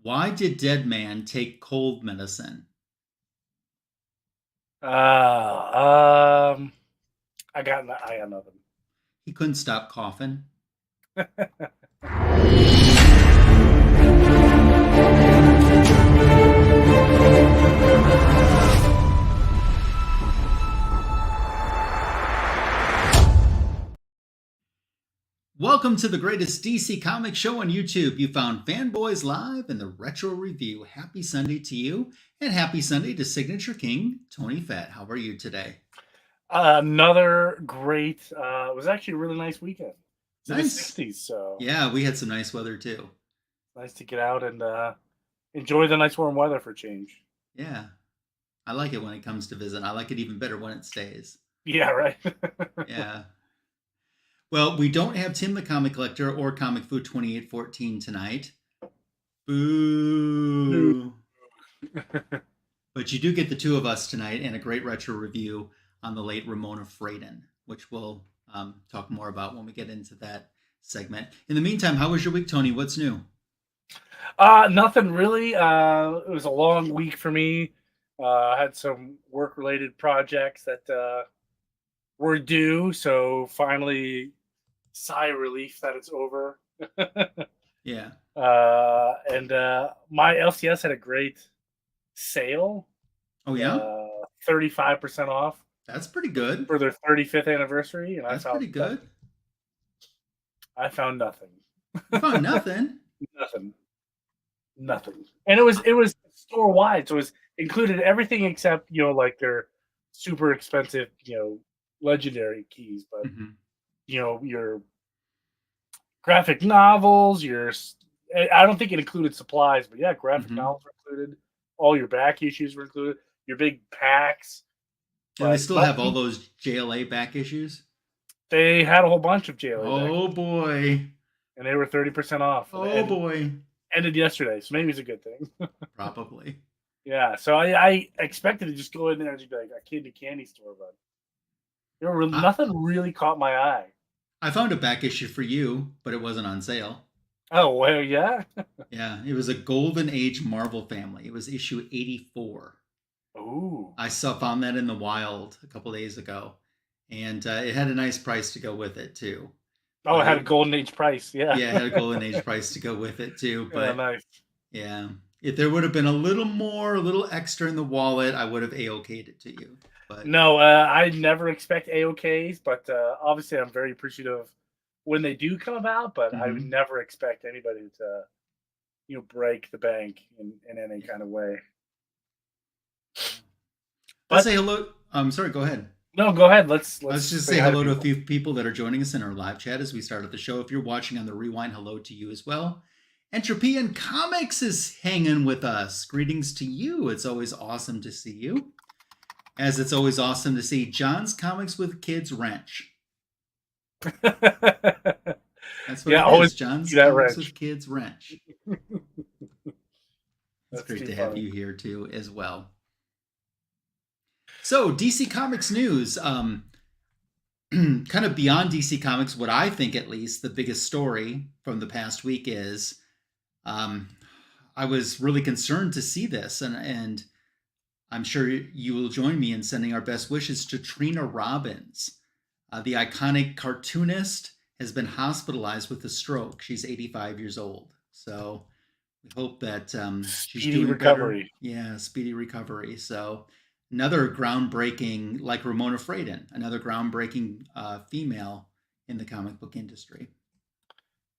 Why did Dead Man take cold medicine? Um, I got nothing. He couldn't stop coughing. Welcome to the greatest DC comic show on YouTube. You found Fanboys Live and the Retro Review. Happy Sunday to you, and happy Sunday to Signature King, Tony Fett. How are you today? Another great. It was actually a really nice weekend. It's in the Nice. 60s, so Yeah, we had some nice weather too. nice to get out and enjoy the nice warm weather for change. Yeah, I like it when it comes to visit. I like it even better when it stays. Yeah, right. Yeah. Well, we don't have Tim the Comic Collector or Comic Food 2814 tonight. Boo. But you do get the two of us tonight and a great retro review on the late Ramona Fradon, which we'll talk more about when we get into that segment. In the meantime, how was your week, Tony? What's new? Nothing really. It was a long week for me. I had some work-related projects that were due, so finally, sigh of relief that it's over. Yeah. And my LCS had a great sale. Oh, yeah? 35% off That's pretty good. for their 35th anniversary, and That's pretty good. I found nothing. You found nothing? Nothing. And it was store wide, so it was included everything except like their super expensive legendary keys, but your graphic novels, I don't think it included supplies, but yeah, graphic novels were included. All your back issues were included. Your big packs. And they still have all those JLA back issues? They had a whole bunch of JLA Oh, boy. And they were 30% off. Oh, boy. Ended yesterday, so maybe it's a good thing. Probably. Yeah, so I expected to just go in there and just be like a kid in a candy store, but nothing really caught my eye. I found a back issue for you, but it wasn't on sale. Oh, well, yeah? Yeah, it was a Golden Age Marvel family. It was issue 84. Ooh. I found that in the wild a couple days ago, and it had a nice price to go with it, too. Oh, it had a Golden Age price, yeah. Yeah, it had a Golden Age price to go with it, too. But yeah, nice. Yeah, if there would have been a little extra in the wallet, I would have A-okayed it to you. But no, I never expect A-OKs, but obviously I'm very appreciative when they do come about, but I would never expect anybody to, break the bank in any kind of way. Let's say hello. I'm sorry, go ahead. No, go ahead. Let's just say hello to a few people that are joining us in our live chat as we started the show. If you're watching on the rewind, hello to you as well. Entropian Comics is hanging with us. Greetings to you. It's always awesome to see you. As it's always awesome to see John's Comics with Kids Wrench. That's what it is. John's Comics with Kids Wrench. It's great to have you here too as well. So DC Comics news, kind of beyond DC Comics, what I think at least the biggest story from the past week is I was really concerned to see this, and I'm sure you will join me in sending our best wishes to Trina Robbins. The iconic cartoonist has been hospitalized with a stroke. She's 85 years old. So we hope that she's doing recovery. Better. Yeah, speedy recovery. So another groundbreaking, like Ramona Fradon, another groundbreaking female in the comic book industry.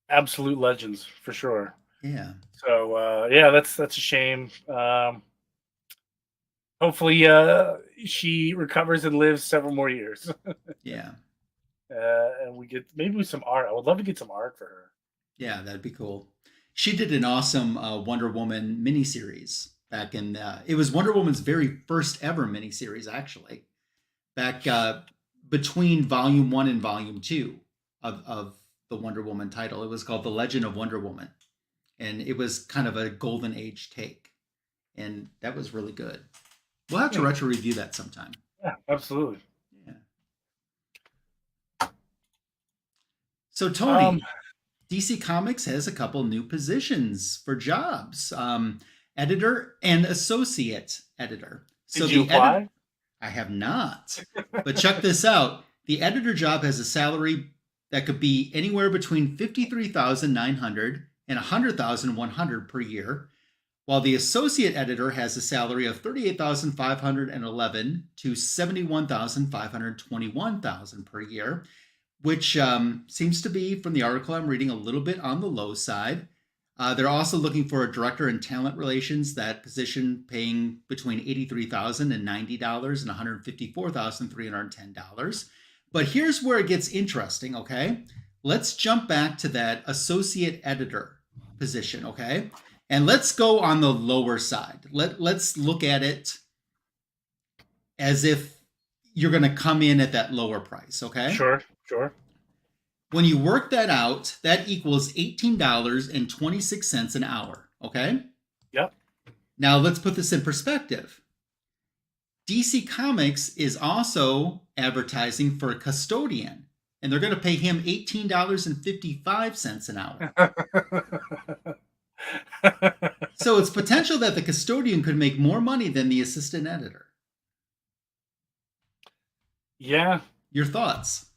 Absolute legends, for sure. Yeah. So that's a shame. Hopefully, she recovers and lives several more years. Yeah. And we get maybe some art. I would love to get some art for her. Yeah, that'd be cool. She did an awesome Wonder Woman miniseries back in. It was Wonder Woman's very first ever miniseries, actually, back between Volume 1 and Volume 2 of the Wonder Woman title. It was called The Legend of Wonder Woman, and it was kind of a Golden Age take, and that was really good. We'll have to retro review that sometime. Yeah, absolutely. Yeah. So Tony, DC Comics has a couple new positions for jobs, editor and associate editor. Did you apply? I have not. But check this out. The editor job has a salary that could be anywhere between $53,900 and $100,100 per year, while the associate editor has a salary of $38,511 to $71,521 per year, which seems to be, from the article I'm reading, a little bit on the low side. They're also looking for a director in talent relations, that position paying between $83,000 and $90 and $154,310. But here's where it gets interesting, okay? Let's jump back to that associate editor position, okay? And let's go on the lower side. Let's look at it as if you're going to come in at that lower price, okay? Sure. When you work that out, that equals $18.26 an hour, okay? Yep. Now let's put this in perspective. DC Comics is also advertising for a custodian, and they're going to pay him $18.55 an hour. So it's potential that the custodian could make more money than the assistant editor. Yeah. Your thoughts?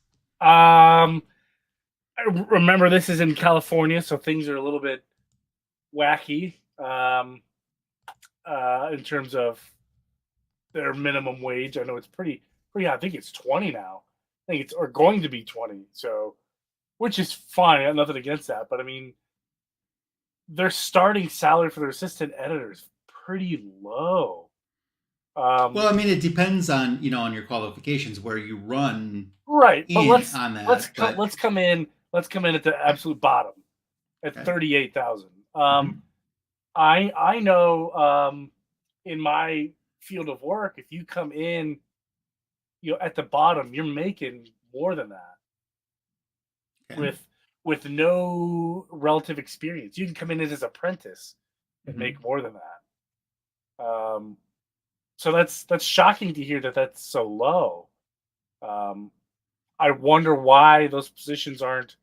Remember, this is in California, so things are a little bit wacky in terms of their minimum wage. I know it's pretty high. I think it's 20 now. I think it's or going to be 20. So, which is fine. I have nothing against that. But I mean, their starting salary for their assistant editor is pretty low. Well, I mean, it depends on on your qualifications, where you run right. But let's come in. Let's come in at the absolute bottom at 38,000. I know in my field of work, if you come in, at the bottom, you're making more than that with no relative experience. You can come in as an apprentice and make more than that. So that's shocking to hear that that's so low. I wonder why those positions aren't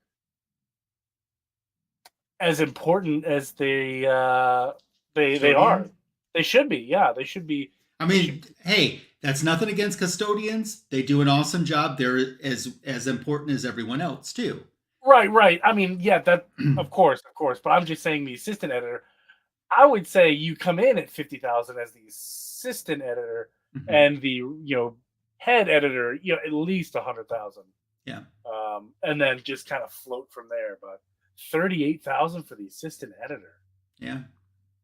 as important as they are. They should be. Yeah, they should be. I mean, hey, that's nothing against custodians. They do an awesome job. They're as important as everyone else too. Right. I mean, yeah, that of course. But I'm just saying, the assistant editor, I would say you come in at 50,000 as the assistant editor, and the head editor, at least 100,000. Yeah. And then just kind of float from there. But 38,000 for the assistant editor. Yeah.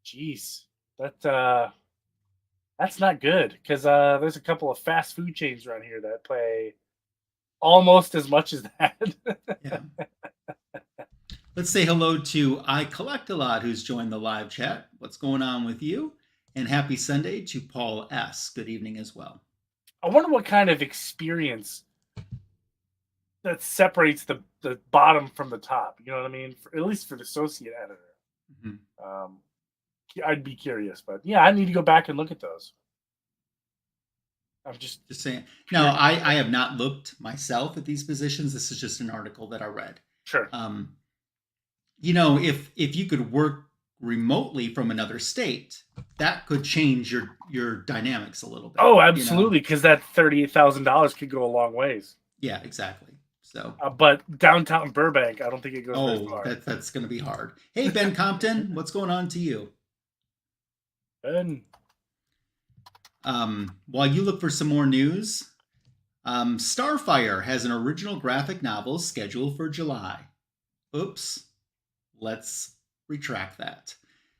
Jeez, that's not good, because there's a couple of fast food chains around here that pay almost as much as that. Yeah. Let's say hello to I Collect a Lot, who's joined the live chat. What's going on with you? And happy Sunday to Paul S. Good evening as well. I wonder what kind of experience that separates the bottom from the top. You know what I mean? At least for the associate editor. I'd be curious, but yeah, I need to go back and look at those. I'm just saying. No, I have not looked myself at these positions. This is just an article that I read. Sure. If you could work remotely from another state, that could change your dynamics a little bit. Oh, absolutely, because that $38,000 could go a long ways. Yeah, exactly. So, but downtown Burbank, I don't think it goes very far. That's going to be hard. Hey, Ben Compton, what's going on to you? Ben. While you look for some more news, Starfire has an original graphic novel scheduled for July. Oops. Let's retract that.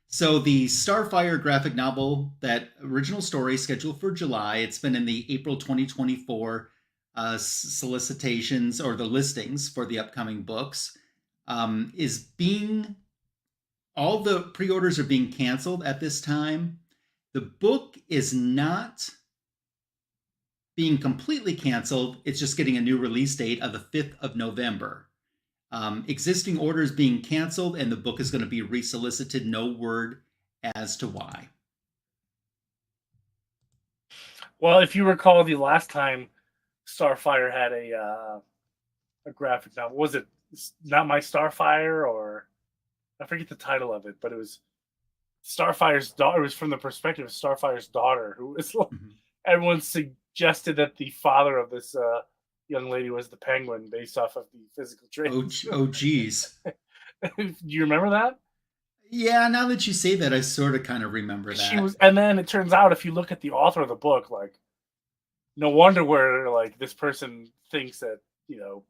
So the Starfire graphic novel, that original story, scheduled for July. It's been in the April 2024 solicitations, or the listings for the upcoming books. All the pre-orders are being canceled at this time. The book is not being completely canceled. It's just getting a new release date of the 5th of November. Existing orders being canceled, and the book is going to be resolicited. No word as to why. Well, if you recall, the last time Starfire had a graphic novel, was it Not My Starfire, or I forget the title of it, but it was Starfire's daughter. It was from the perspective of Starfire's daughter, who was everyone suggested that the father of this young lady was the Penguin, based off of the physical traits. Oh, geez. Do you remember that? Yeah, now that you say that, I sort of kind of remember that. She was, and then it turns out, if you look at the author of the book, like, no wonder where like this person thinks that, you know,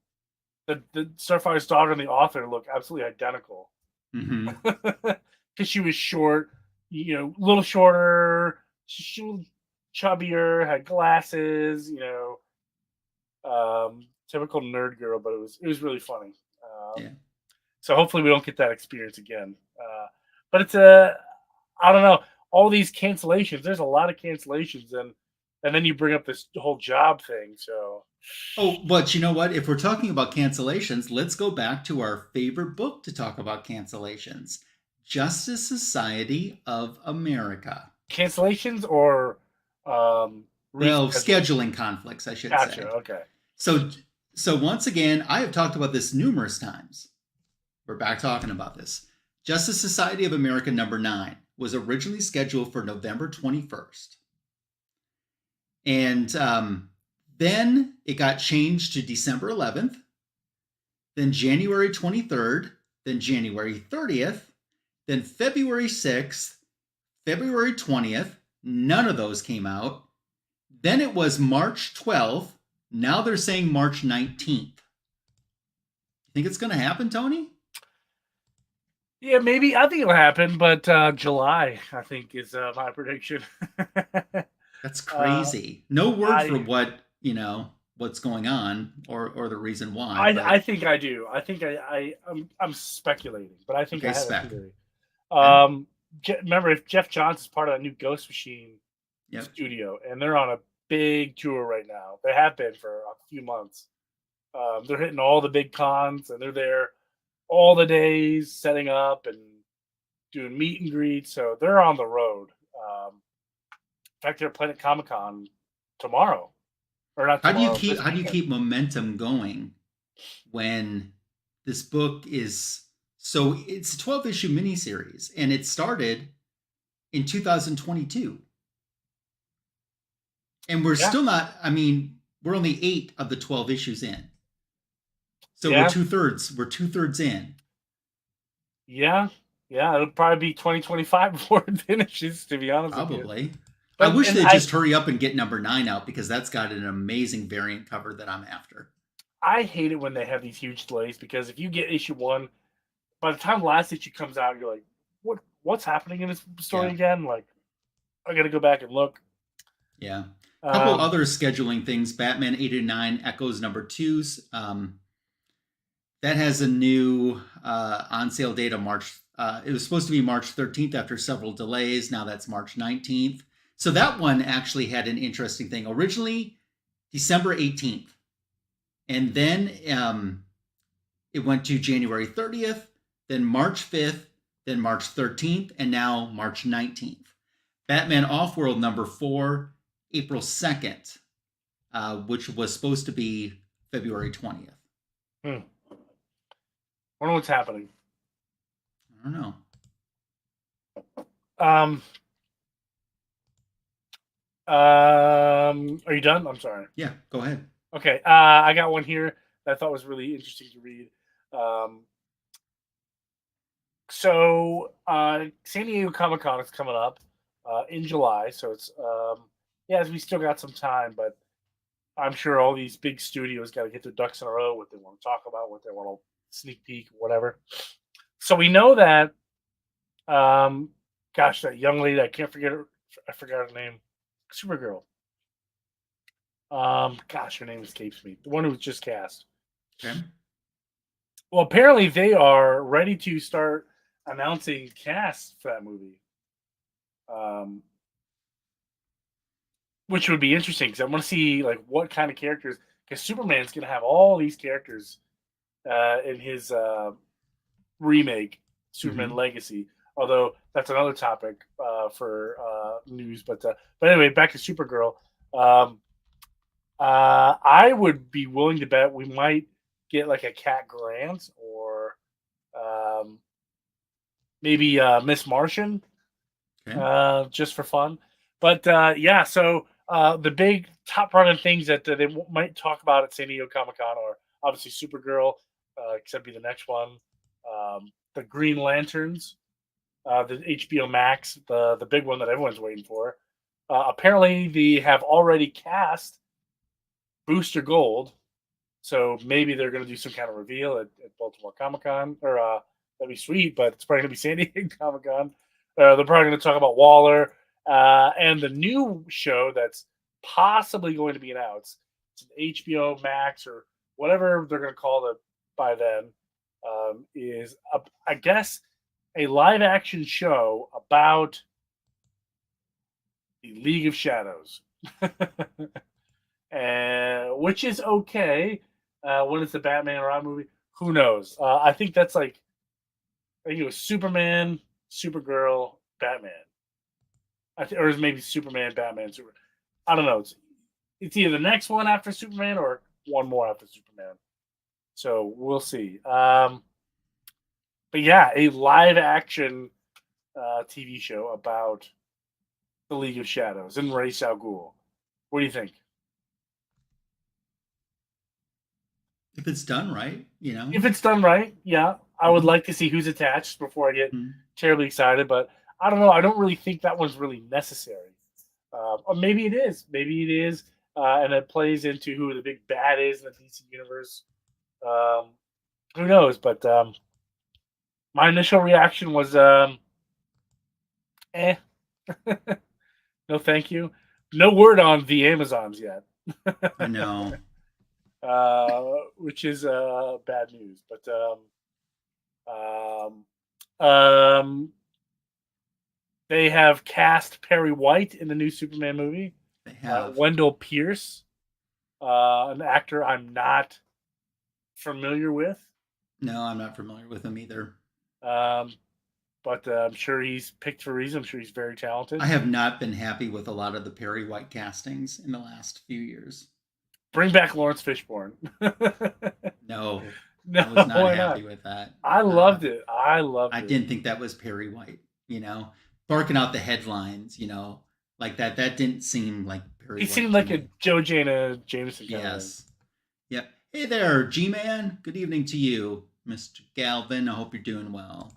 the Starfire's daughter and the author look absolutely identical. Because she was short, you know, a little shorter, she was chubbier, had glasses, you know, typical nerd girl, but it was really funny. Yeah. So hopefully we don't get that experience again. But it's I don't know, all these cancellations. There's a lot of cancellations, and then you bring up this whole job thing. So, oh, but you know what? If we're talking about cancellations, let's go back to our favorite book to talk about cancellations: Justice Society of America. Cancellations or well, scheduling conflicts, I should say. Okay. So once again, I have talked about this numerous times. We're back talking about this. Justice Society of America number 9 was originally scheduled for November 21st. And then it got changed to December 11th, then January 23rd, then January 30th, then February 6th, February 20th. None of those came out. Then it was March 12th. Now they're saying March 19th. You think it's going to happen, Tony? Yeah, maybe. I think it'll happen, but July, I think, is my prediction. That's crazy. No word for what, you know, what's going on or the reason why. I think I do. I think I'm speculating, but I think I have a theory. Remember, if Jeff Johns is part of that new Ghost Machine studio, and they're on a big tour right now. They have been for a few months. They're hitting all the big cons, and they're there all the days, setting up and doing meet and greets. So they're on the road. In fact, they're playing at Comic-Con tomorrow. Or not tomorrow, how do you keep momentum going when this book is so it's a 12-issue miniseries, and it started in 2022. And we're still not, I mean, we're only 8 of the 12 issues in. So we're two-thirds in. Yeah. It'll probably be 2025 before it finishes, to be honest with you. Probably. I wish they'd just hurry up and get number 9 out, because that's got an amazing variant cover that I'm after. I hate it when they have these huge delays, because if you get issue 1, by the time the last issue comes out, you're like, what's happening in this story again? Like, I got to go back and look. Yeah. A couple other scheduling things. Batman 89 Echoes number 2s. That has a new on sale date of March. It was supposed to be March 13th after several delays. Now that's March 19th. So that one actually had an interesting thing. Originally, December 18th. And then it went to January 30th, then March 5th, then March 13th, and now March 19th. Batman Offworld number 4, April 2nd, which was supposed to be February 20th. I wonder what's happening. I don't know. Are you done? I'm sorry. Yeah, go ahead. Okay. I got one here that I thought was really interesting to read. So San Diego Comic-Con is coming up in July. So it's, we still got some time, but I'm sure all these big studios got to get their ducks in a row, what they want to talk about, what they want to sneak peek, whatever. So we know that, that young lady, I forgot her name, Supergirl. Her name escapes me. The one who was just cast. Okay. Well, apparently they are ready to start announcing casts for that movie. Which would be interesting, because I want to see like what kind of characters, because Superman's going to have all these characters in his remake, Superman Legacy. Although that's another topic for news. But anyway, back to Supergirl. I would be willing to bet we might get like a Cat Grant or maybe Miss Martian, just for fun. But yeah, so the big top running things that they might talk about at San Diego Comic Con are obviously Supergirl, except be the next one. The Green Lanterns, the HBO Max, the big one that everyone's waiting for. Apparently, they have already cast Booster Gold, so maybe they're going to do some kind of reveal at Baltimore Comic Con, or that'd be sweet. But it's probably going to be San Diego Comic Con. They're probably going to talk about Waller and the new show that's possibly going to be announced. It's an HBO Max or whatever they're going to call it by then. Is I guess a live action show about the League of Shadows, which is okay. When it's a Batman or Robin movie, who knows? I think it was Superman, Supergirl, Batman. Or maybe Superman, Batman, Super. I don't know. It's either the next one after Superman or one more after Superman. So we'll see. But yeah, a live action TV show about the League of Shadows and Ra's al Ghul. What do you think? If it's done right, If it's done right, yeah. I would like to see who's attached before I get terribly excited, but I don't know. I don't really think that one's really necessary. Or maybe it is. Maybe it is, and it plays into who the big bad is in the DC universe. Who knows? But my initial reaction was, eh. No, thank you. No word on the Amazons yet. I know. Which is bad news. But they have cast Perry White in the new Superman movie. They have Wendell Pierce, an actor I'm not familiar with. No, I'm not familiar with him either. But I'm sure he's picked for a reason. I'm sure he's very talented. I have not been happy with a lot of the Perry White castings in the last few years. Bring back Lawrence Fishburne. No, I was not happy with that. I loved it. I didn't think that was Perry White. Barking out the headlines. Like that. That didn't seem like Perry. He seemed like a Joe Jayna Jameson. Yes. Yep. Hey there, G-Man. Good evening to you, Mr. Galvin. I hope you're doing well.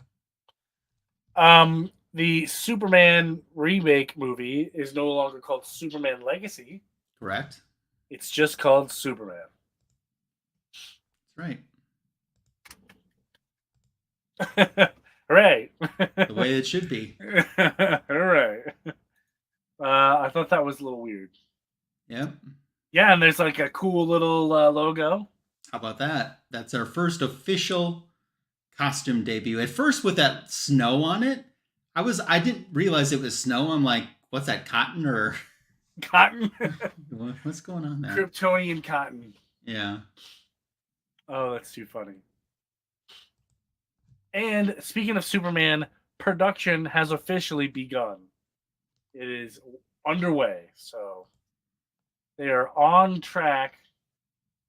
The Superman remake movie is no longer called Superman Legacy. Correct. It's just called Superman. That's right. Hooray. The way it should be. Hooray. I thought that was a little weird. Yep. Yeah, and there's like a cool little logo. How about that? That's our first official costume debut. At first, with that snow on it, I didn't realize it was snow. I'm like, what's that, cotton or cotton? What's going on there? Kryptonian cotton. Yeah. Oh, that's too funny. And speaking of Superman, production has officially begun. It is underway, so they are on track.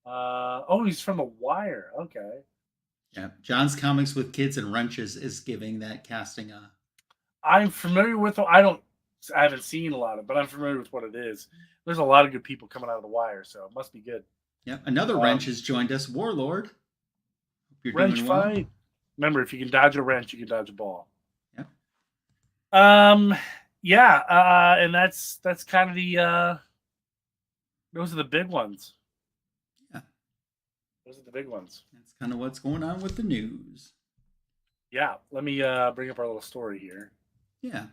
He's from The Wire. Okay. Yeah, John's Comics with Kids and Wrenches is giving that casting a. I'm familiar with. I haven't seen a lot of it, but I'm familiar with what it is. There's a lot of good people coming out of The Wire, so it must be good. Yep, another wrench has joined us, Warlord. Hope you're wrench doing well. Fight. Remember, if you can dodge a wrench, you can dodge a ball. Yep. Yeah, and that's kind of the. Those are the big ones. Yeah. Those are the big ones. That's kind of what's going on with the news. Yeah, let me bring up our little story here. Yeah.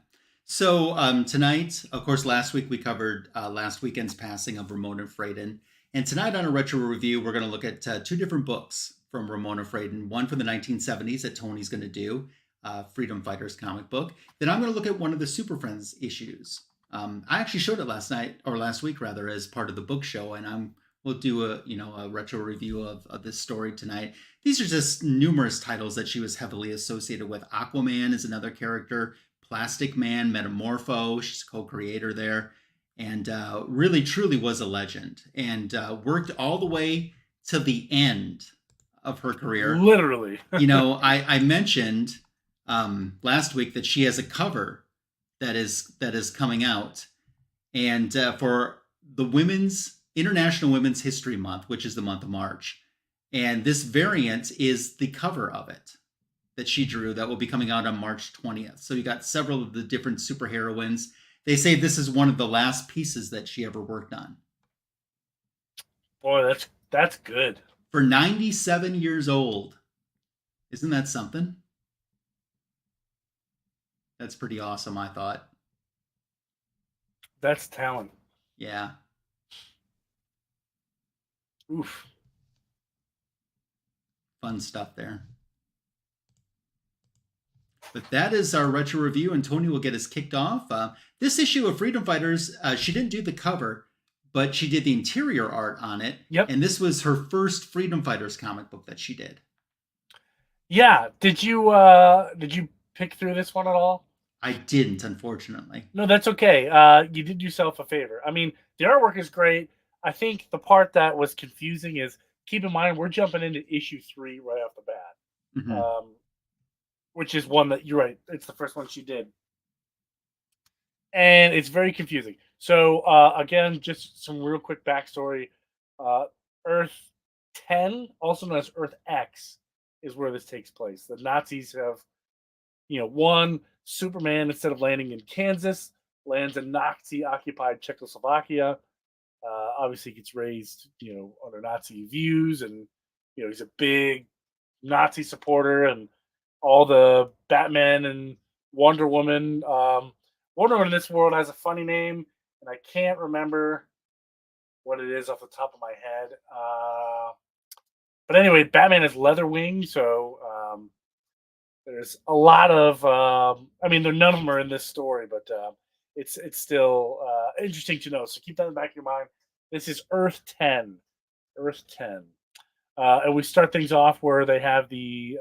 So tonight, of course, last week we covered last weekend's passing of Ramona Fradon. And tonight on a retro review, we're going to look at two different books from Ramona Fradon. One from the 1970s that Tony's going to do, Freedom Fighters comic book. Then I'm going to look at one of the SuperFriends issues. I actually showed it last week as part of the book show, and we'll do a retro review of this story tonight. These are just numerous titles that she was heavily associated with. Aquaman is another character. Plastic Man, Metamorpho, she's co-creator there, and really truly was a legend, and worked all the way to the end of her career. Literally. I mentioned last week that she has a cover that is coming out, and for the International Women's History Month, which is the month of March, and this variant is the cover of it that she drew that will be coming out on March 20th. So you got several of the different superheroines. They say this is one of the last pieces that she ever worked on. Boy, that's good. For 97 years old. Isn't that something? That's pretty awesome, I thought. That's talent. Yeah. Oof. Fun stuff there. But that is our retro review, and Tony will get us kicked off. This issue of Freedom Fighters, she didn't do the cover, but she did the interior art on it. Yep. And this was her first Freedom Fighters comic book that she did. Yeah. Did you pick through this one at all? I didn't, unfortunately. No, that's okay. You did yourself a favor. I mean, the artwork is great. I think the part that was confusing is, keep in mind, we're jumping into issue 3 right off the bat. Mm-hmm. Which is one that, you're right, it's the first one she did. And it's very confusing. So, again, just some real quick backstory. Earth 10, also known as Earth X, is where this takes place. The Nazis have, won. Superman, instead of landing in Kansas, lands in Nazi-occupied Czechoslovakia. Obviously, gets raised, under Nazi views, and he's a big Nazi supporter, and all the Batman and Wonder Woman. Wonder Woman in this world has a funny name, and I can't remember what it is off the top of my head. But anyway, Batman has leather wings, so there's a lot of. None of them are in this story, but it's still interesting to know. So keep that in the back of your mind. This is Earth 10. Earth 10. And we start things off where they have the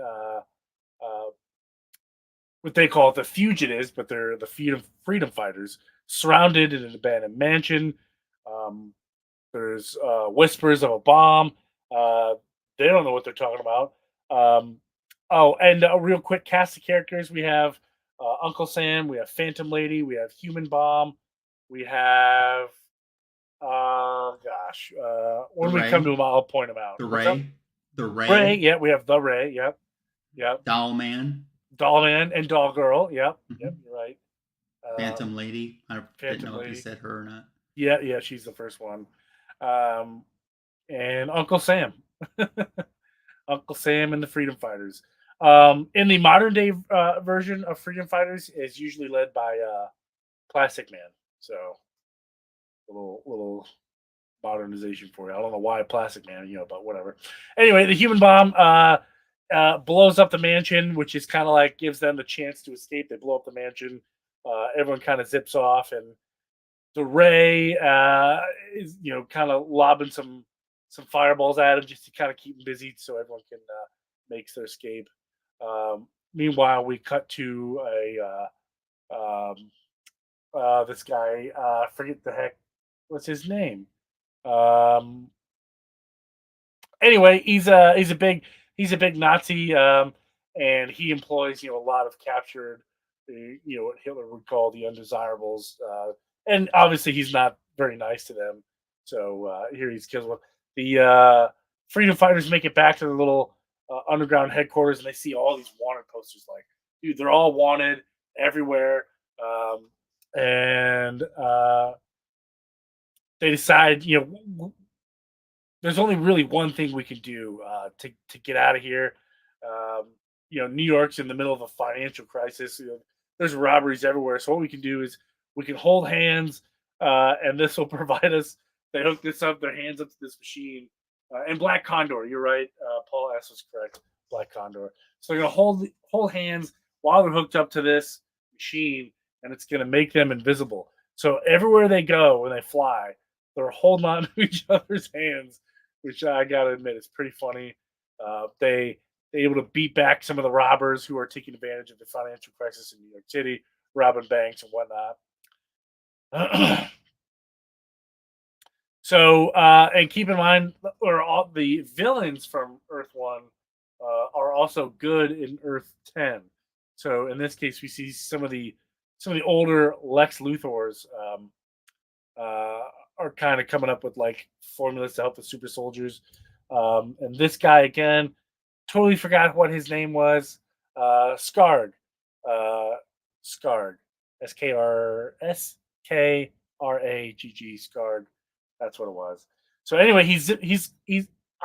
what they call it, the fugitives, but they're the freedom fighters, surrounded in an abandoned mansion. There's whispers of a bomb. They don't know what they're talking about. And a real quick cast of characters. We have Uncle Sam. We have Phantom Lady. We have Human Bomb. We have when we come to them, I'll point them out. The Ray. Ray. Yeah, we have the Ray. Yep. Doll Man, and Doll Girl. Yep. Mm-hmm. Yep. You're right. Phantom Lady. I didn't know if you said her or not. Yeah, she's the first one. And Uncle Sam. Uncle Sam and the Freedom Fighters. In the modern day version of Freedom Fighters is usually led by Plastic Man. So a little modernization for you. I don't know why Plastic Man, but whatever. Anyway, the Human Bomb blows up the mansion, which is kind of like gives them the chance to escape. They blow up the mansion. Everyone kind of zips off, and the Ray is kind of lobbing some fireballs at him just to kind of keep him busy, so everyone can make their escape. Meanwhile, we cut to this guy. Forget the heck what's his name. Anyway, he's a big Nazi, and he employs a lot of captured, what Hitler would call the undesirables, and obviously he's not very nice to them. So here he's killed one. The Freedom Fighters make it back to the little underground headquarters, and they see all these wanted posters. Like, dude, they're all wanted everywhere. And they decide, there's only really one thing we can do to get out of here. New York's in the middle of a financial crisis. There's robberies everywhere. So what we can do is we can hold hands, and this will provide us. They hook their hands up to this machine. And Black Condor, you're right. Paul S. was correct. Black Condor. So they're going to hold hands while they're hooked up to this machine, and it's going to make them invisible. So everywhere they go when they fly, they're holding on to each other's hands, which I got to admit is pretty funny. They're able to beat back some of the robbers who are taking advantage of the financial crisis in New York City, robbing banks and whatnot. So, and keep in mind, or all the villains from Earth 1 are also good in Earth 10. So, in this case, we see some of the older Lex Luthors uh, are kind of coming up with like formulas to help the super soldiers. And this guy again, totally forgot what his name was. Skarg, uh, Skarg, Skragg, Skarg. That's what it was. So anyway, he's.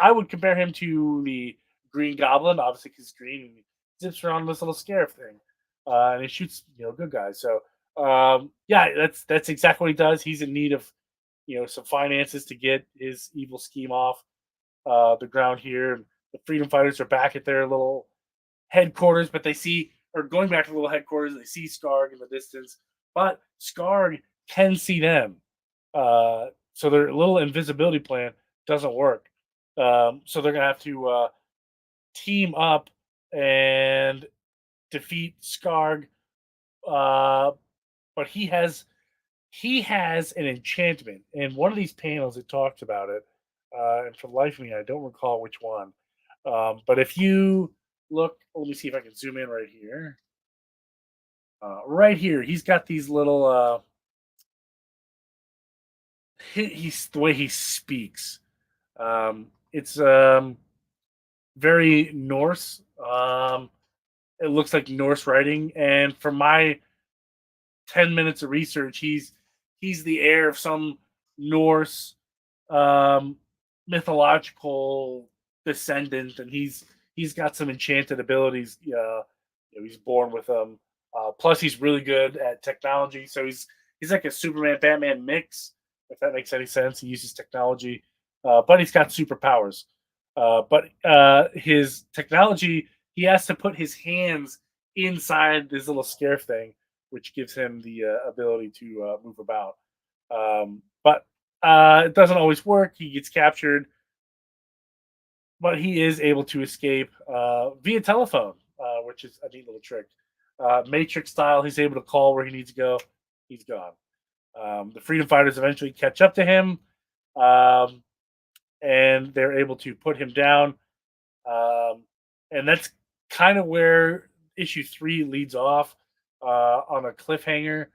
I would compare him to the Green Goblin, obviously because he's green and he zips around this little scarab thing, and he shoots good guys. So yeah, that's exactly what he does. He's in need of some finances to get his evil scheme off the ground here. And the freedom fighters are back at their little headquarters, but they see, or going back to the little headquarters, they see Skarg in the distance, but Skarg can see them. So their little invisibility plan doesn't work. So they're going to have to team up and defeat Skarg. But he has an enchantment. In one of these panels, it talks about it. And for the life of me, I don't recall which one. But if you look, let me see if I can zoom in right here. Right here, he's got these little. He's the way he speaks. It's very Norse. It looks like Norse writing, and for my 10 minutes of research, he's the heir of some Norse um, mythological descendant, and he's got some enchanted abilities. He's born with them. Plus, he's really good at technology, so he's like a Superman Batman mix, if that makes any sense. He uses technology, but he's got superpowers. But his technology, he has to put his hands inside this little scare thing, which gives him the ability to move about. But it doesn't always work. He gets captured, but he is able to escape via telephone, which is a neat little trick. Matrix style, he's able to call where he needs to go. He's gone. The freedom fighters eventually catch up to him, and they're able to put him down. And that's kind of where issue 3 leads off on a cliffhanger,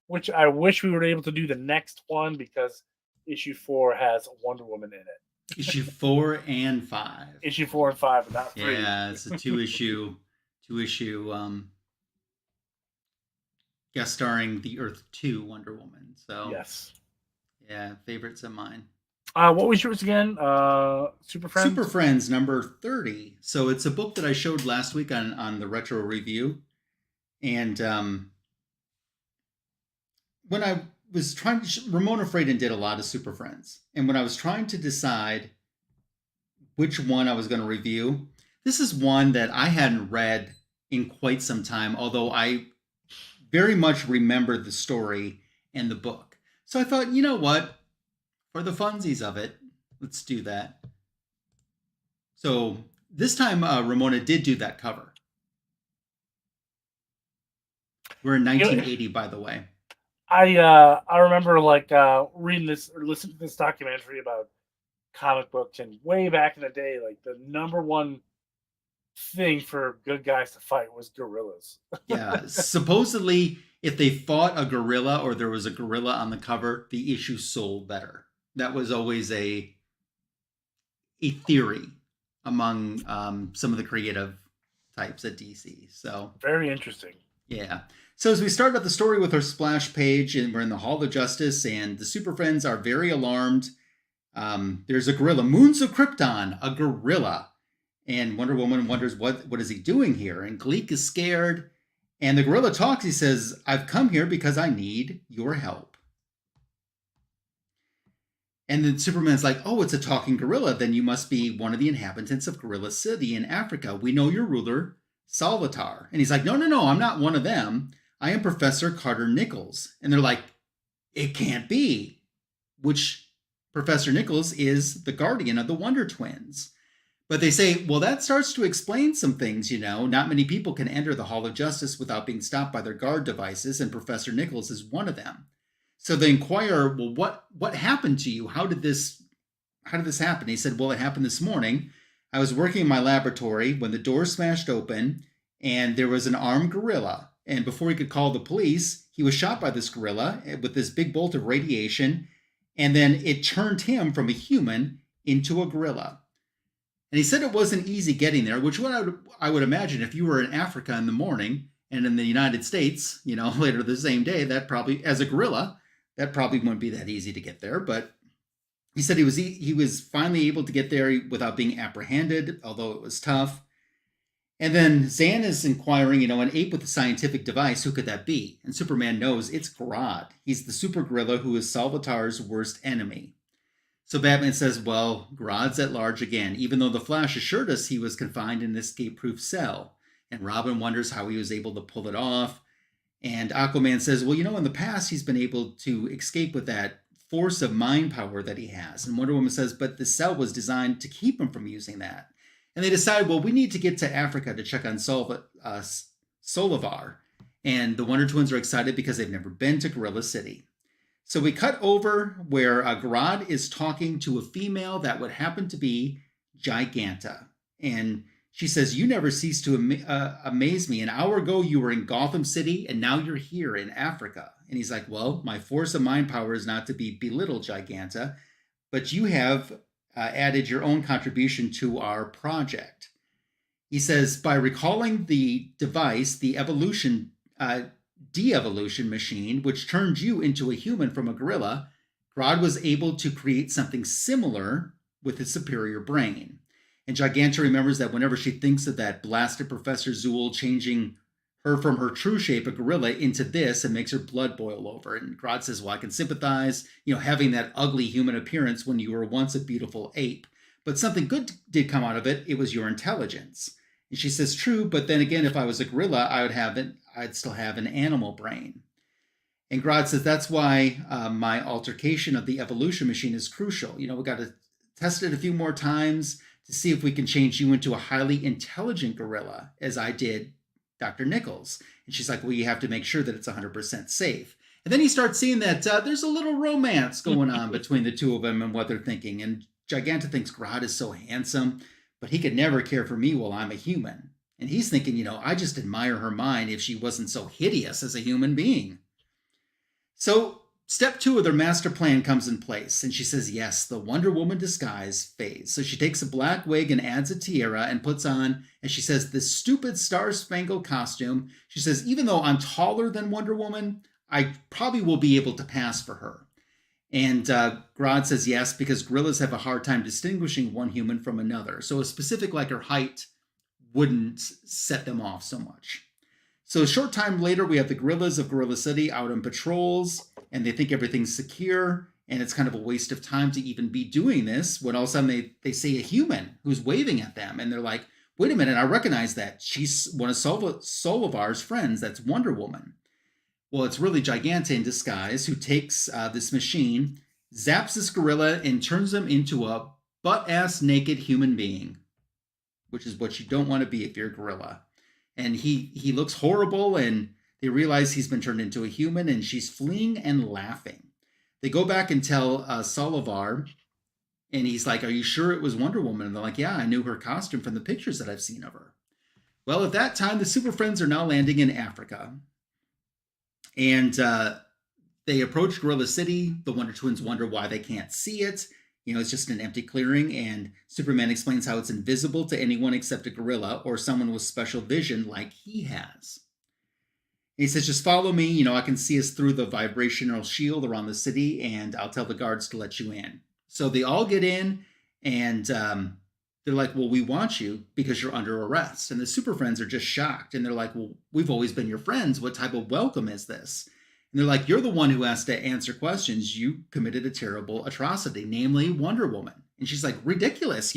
which I wish we were able to do the next one because issue 4 has Wonder Woman in it. Issue 4 and 5. Issue 4 and 5, but not 3. Yeah, it's a two issue guest starring the Earth 2 Wonder Woman. So yes, yeah, favorites of mine. What was yours again? SuperFriends? SuperFriends number 30. So it's a book that I showed last week on the retro review. And when I was trying to, Ramona Fradon did a lot of SuperFriends. And when I was trying to decide which one I was going to review, this is one that I hadn't read in quite some time, although I very much remembered the story and the book. So I thought, you know what? For the funsies of it, let's do that. So this time, Ramona did do that cover. We're in 1980, by the way. I remember reading this or listening to this documentary about comic books, and way back in the day, like the number one thing for good guys to fight was gorillas. Yeah, supposedly, if they fought a gorilla or there was a gorilla on the cover, the issue sold better. That was always a theory among some of the creative types at DC. So very interesting. Yeah. So as we start out the story with our splash page, and we're in the Hall of Justice, and the Super Friends are very alarmed. There's a gorilla, Moons of Krypton, a gorilla. And Wonder Woman wonders, what is he doing here? And Gleek is scared. And the gorilla talks. He says, I've come here because I need your help. And then Superman's like, oh, it's a talking gorilla. Then you must be one of the inhabitants of Gorilla City in Africa. We know your ruler, Salvatore. And he's like, no, I'm not one of them. I am Professor Carter Nichols. And they're like, it can't be. Which Professor Nichols is the guardian of the Wonder Twins. But they say, well, that starts to explain some things, Not many people can enter the Hall of Justice without being stopped by their guard devices, and Professor Nichols is one of them. So they inquire, well, what happened to you? How did this happen? He said, well, it happened this morning. I was working in my laboratory when the door smashed open and there was an armed gorilla. And before he could call the police, he was shot by this gorilla with this big bolt of radiation. And then it turned him from a human into a gorilla. And he said it wasn't easy getting there, which I would imagine if you were in Africa in the morning and in the United States, later the same day, that probably, as a gorilla, that probably wouldn't be that easy to get there. But he said he was finally able to get there without being apprehended, although it was tough. And then Zan is inquiring, an ape with a scientific device, who could that be? And Superman knows it's Grodd. He's the super gorilla who is Salvatier's worst enemy. So Batman says, well, Grodd's at large again, even though the Flash assured us he was confined in an escape-proof cell. And Robin wonders how he was able to pull it off. And Aquaman says, well, in the past he's been able to escape with that force of mind power that he has. And Wonder Woman says, but the cell was designed to keep him from using that. And they decide, well, we need to get to Africa to check on Solovar. And the Wonder Twins are excited because they've never been to Gorilla City. So we cut over where Grodd is talking to a female that would happen to be Giganta. And she says, you never cease to amaze me. An hour ago, you were in Gotham City, and now you're here in Africa. And he's like, well, my force of mind power is not to be belittled, Giganta, but you have added your own contribution to our project. He says, by recalling the device, the de-evolution machine, which turned you into a human from a gorilla, Grodd was able to create something similar with his superior brain. And Giganta remembers that whenever she thinks of that blasted Professor Zool changing her from her true shape, a gorilla, into this, it makes her blood boil over. And Grodd says, well, I can sympathize, having that ugly human appearance when you were once a beautiful ape. But something good did come out of it. It was your intelligence. And she says, true, but then again, if I was a gorilla, I'd still have an animal brain. And Grodd says, that's why my altercation of the evolution machine is crucial. We got to test it a few more times to see if we can change you into a highly intelligent gorilla, as I did Dr. Nichols. And she's like, well, you have to make sure that it's 100% safe. And then he starts seeing that there's a little romance going on between the two of them and what they're thinking. And Giganta thinks Grodd is so handsome, but he could never care for me while I'm a human. And he's thinking, I just admire her mind if she wasn't so hideous as a human being. So step 2 of their master plan comes in place. And she says, yes, the Wonder Woman disguise phase. So she takes a black wig and adds a tiara and puts on, and she says, this stupid star-spangled costume. She says, even though I'm taller than Wonder Woman, I probably will be able to pass for her. And Grodd says yes, because gorillas have a hard time distinguishing one human from another. So a specific like her height wouldn't set them off so much. So a short time later, we have the gorillas of Gorilla City out on patrols, and they think everything's secure, and it's kind of a waste of time to even be doing this, when all of a sudden they see a human who's waving at them, and they're like, wait a minute, I recognize that. She's one of Solovar's friends. That's Wonder Woman. Well, it's really Giganta in disguise who takes this machine, zaps this gorilla, and turns him into a butt-ass naked human being, which is what you don't want to be if you're a gorilla. And he looks horrible, and they realize he's been turned into a human, and she's fleeing and laughing. They go back and tell Solovar, and he's like, are you sure it was Wonder Woman? And they're like, yeah, I knew her costume from the pictures that I've seen of her. Well, at that time, the Super Friends are now landing in Africa. And they approach Gorilla City. The Wonder Twins wonder why they can't see it. It's just an empty clearing, and Superman explains how it's invisible to anyone except a gorilla or someone with special vision like he has. And he says, just follow me. I can see us through the vibrational shield around the city, and I'll tell the guards to let you in. So they all get in, and they're like, well, we want you because you're under arrest. And the Super Friends are just shocked, and they're like, well, we've always been your friends. What type of welcome is this? And they're like, you're the one who has to answer questions. You committed a terrible atrocity, namely Wonder Woman. And she's like, ridiculous.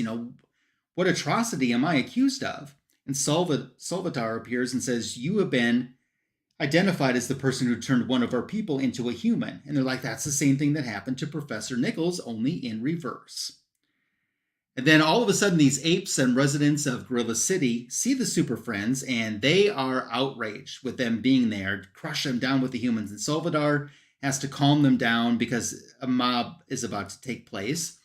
What atrocity am I accused of? And Salvatore appears and says, you have been identified as the person who turned one of our people into a human. And they're like, that's the same thing that happened to Professor Nichols, only in reverse. And then all of a sudden, these apes and residents of Gorilla City see the Super Friends, and they are outraged with them being there, crush them down with the humans. And Salvador has to calm them down because a mob is about to take place.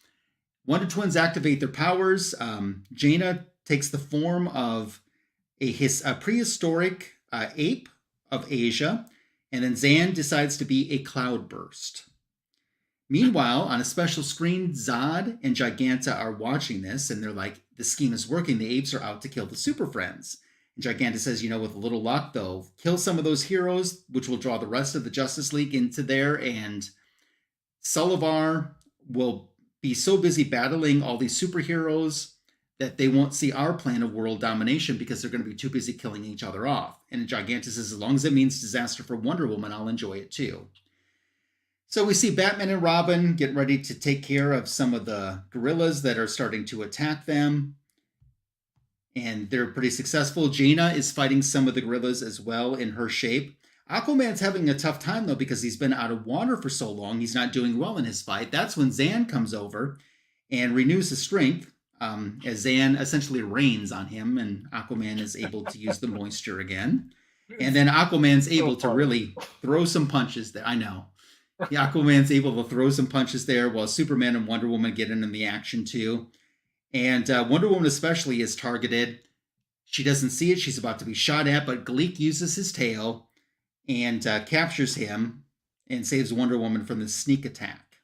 Wonder Twins activate their powers. Jayna takes the form of a prehistoric ape of Asia, and then Zan decides to be a cloudburst. Meanwhile, on a special screen, Zod and Giganta are watching this, and they're like, the scheme is working. The apes are out to kill the SuperFriends. And Giganta says, with a little luck, though, kill some of those heroes, which will draw the rest of the Justice League into there, and Sullivar will be so busy battling all these superheroes that they won't see our plan of world domination because they're going to be too busy killing each other off. And Giganta says, as long as it means disaster for Wonder Woman, I'll enjoy it too. So we see Batman and Robin get ready to take care of some of the gorillas that are starting to attack them. And they're pretty successful. Jayna is fighting some of the gorillas as well in her shape. Aquaman's having a tough time, though, because he's been out of water for so long. He's not doing well in his fight. That's when Zan comes over and renews his strength, as Zan essentially rains on him, and Aquaman is able to use the moisture again. And then Aquaman's able to really throw some punches there. I know. Yeah, Aquaman's able to throw some punches there while Superman and Wonder Woman get in the action too. And Wonder Woman especially is targeted. She doesn't see it. She's about to be shot at, but Gleek uses his tail and captures him and saves Wonder Woman from the sneak attack.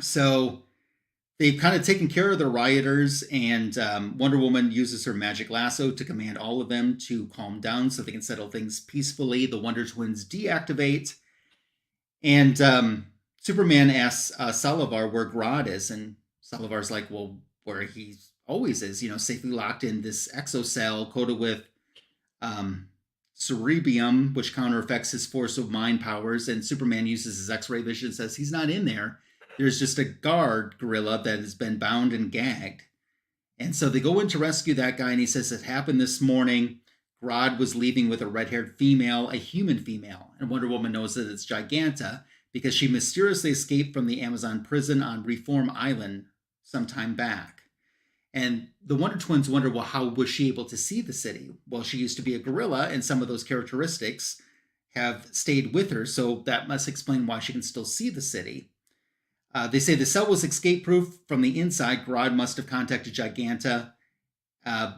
So they've kind of taken care of the rioters, and Wonder Woman uses her magic lasso to command all of them to calm down so they can settle things peacefully. The Wonder Twins deactivate. And Superman asks Sullivar where Grodd is, and Sullivar's like, well, where he always is, safely locked in this exocell coated with cerebium, which counteraffects his force of mind powers. And Superman uses his X-ray vision and says he's not in there. There's just a guard gorilla that has been bound and gagged. And so they go in to rescue that guy, and he says it happened this morning. Grodd was leaving with a red-haired female, a human female, and Wonder Woman knows that it's Giganta because she mysteriously escaped from the Amazon prison on Reform Island some time back. And the Wonder Twins wonder, well, how was she able to see the city? Well, she used to be a gorilla, and some of those characteristics have stayed with her, so that must explain why she can still see the city. They say the cell was escape-proof from the inside. Grodd must have contacted Giganta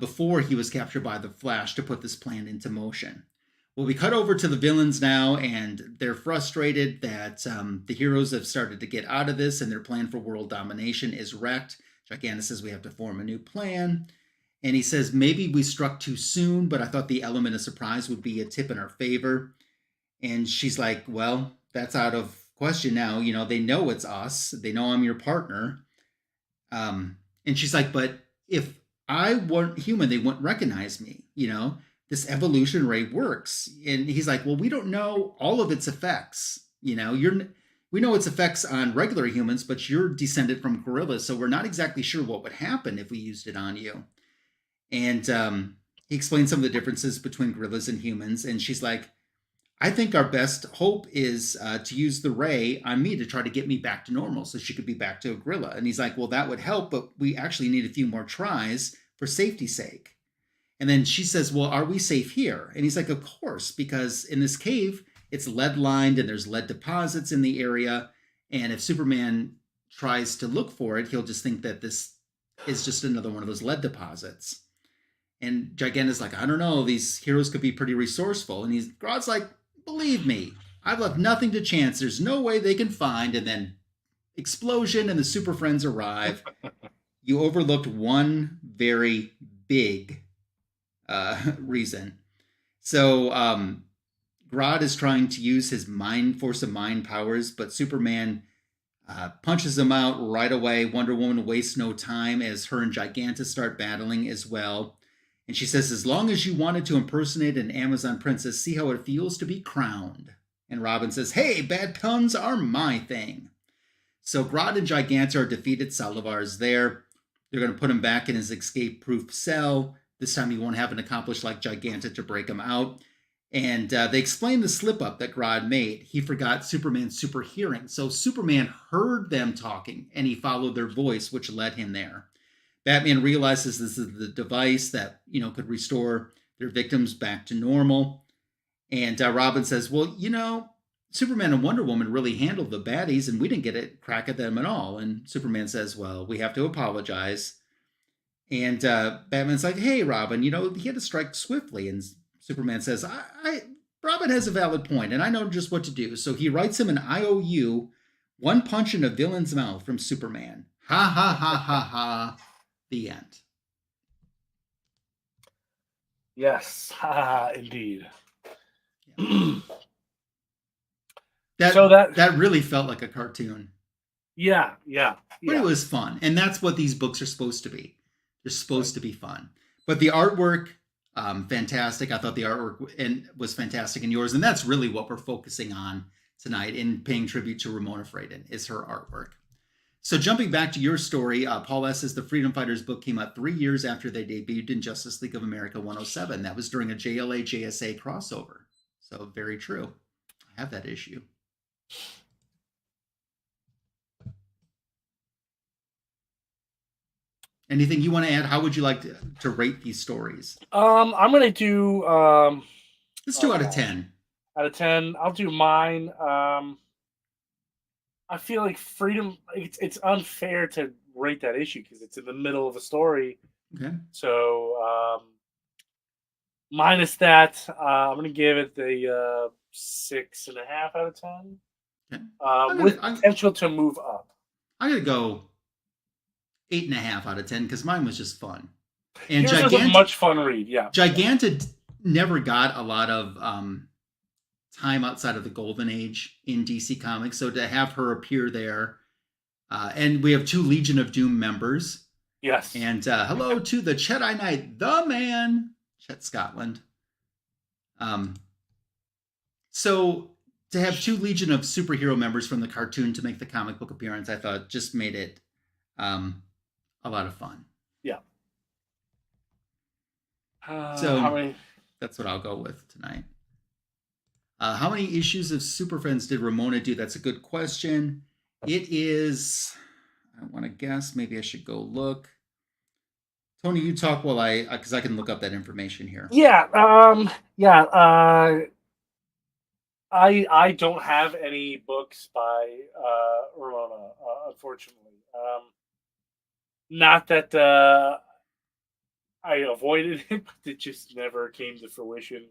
before he was captured by the Flash to put this plan into motion. Well, we cut over to the villains now, and they're frustrated that the heroes have started to get out of this, and their plan for world domination is wrecked. Giganta says we have to form a new plan. And he says, maybe we struck too soon, but I thought the element of surprise would be a tip in our favor. And she's like, well, that's out of question now. They know it's us. They know I'm your partner. And she's like, but if I weren't human, they wouldn't recognize me. This evolution ray works. And he's like, well, we don't know all of its effects. We know its effects on regular humans, but you're descended from gorillas, so we're not exactly sure what would happen if we used it on you. And he explains some of the differences between gorillas and humans. And she's like, I think our best hope is to use the ray on me to try to get me back to normal so she could be back to a gorilla. And he's like, well, that would help, but we actually need a few more tries for safety's sake. And then she says, well, are we safe here? And he's like, of course, because in this cave, it's lead lined and there's lead deposits in the area. And if Superman tries to look for it, he'll just think that this is just another one of those lead deposits. And Giganta's like, I don't know, these heroes could be pretty resourceful. And Grodd's like, believe me, I've left nothing to chance. There's no way they can find. And then explosion and the SuperFriends arrive. You overlooked one very big reason. So Grodd is trying to use his force of mind powers, but Superman punches him out right away. Wonder Woman wastes no time as her and Giganta start battling as well. And she says, as long as you wanted to impersonate an Amazon princess, see how it feels to be crowned. And Robin says, hey, bad puns are my thing. So Grodd and Giganta are defeated. Sullivar's there. They're going to put him back in his escape-proof cell. This time he won't have an accomplice like Giganta to break him out. And they explain the slip-up that Grodd made. He forgot Superman's super hearing. So Superman heard them talking, and he followed their voice, which led him there. Batman realizes this is the device that, could restore their victims back to normal. And Robin says, well, Superman and Wonder Woman really handled the baddies, and we didn't get a crack at them at all. And Superman says, well, we have to apologize. And Batman's like, hey, Robin, he had to strike swiftly. And Superman says, Robin has a valid point, and I know just what to do. So he writes him an IOU, one punch in a villain's mouth from Superman. Ha, ha, ha, ha, ha. The end. Yes, indeed. That really felt like a cartoon. Yeah. But it was fun. And that's what these books are supposed to be. They're supposed to be fun. But the artwork, fantastic. I thought the artwork was fantastic in yours. And that's really what we're focusing on tonight in paying tribute to Ramona Fradon, is her artwork. So jumping back to your story, Paul S. says the Freedom Fighters book came out 3 years after they debuted in Justice League of America 107. That was during a JLA-JSA crossover. So very true. I have that issue. Anything you want to add? How would you like to rate these stories? I'm going to do... let's do out of 10. Out of 10. I'll do mine. I feel like Freedom, it's unfair to rate that issue because it's in the middle of a story. Okay. So minus that, I'm going to give it the 6.5 out of 10. Okay. With potential to move up. I'm going to go 8.5 out of 10 because mine was just fun. And Yours was a much fun read, yeah. Giganta never got a lot of time outside of the golden age in DC Comics, so to have her appear there, and we have 2 Legion of Doom members. Yes. And hello to the Chedai Knight, the man, Chet Scotland. So to have 2 Legion of superhero members from the cartoon to make the comic book appearance, I thought just made it a lot of fun. Yeah. So that's what I'll go with tonight. How many issues of Super Friends did Ramona do? That's a good question. It is, I want to guess. Maybe I should go look. Tony, you talk while because I can look up that information here. Yeah. I don't have any books by Ramona, unfortunately. Not that I avoided it, but it just never came to fruition.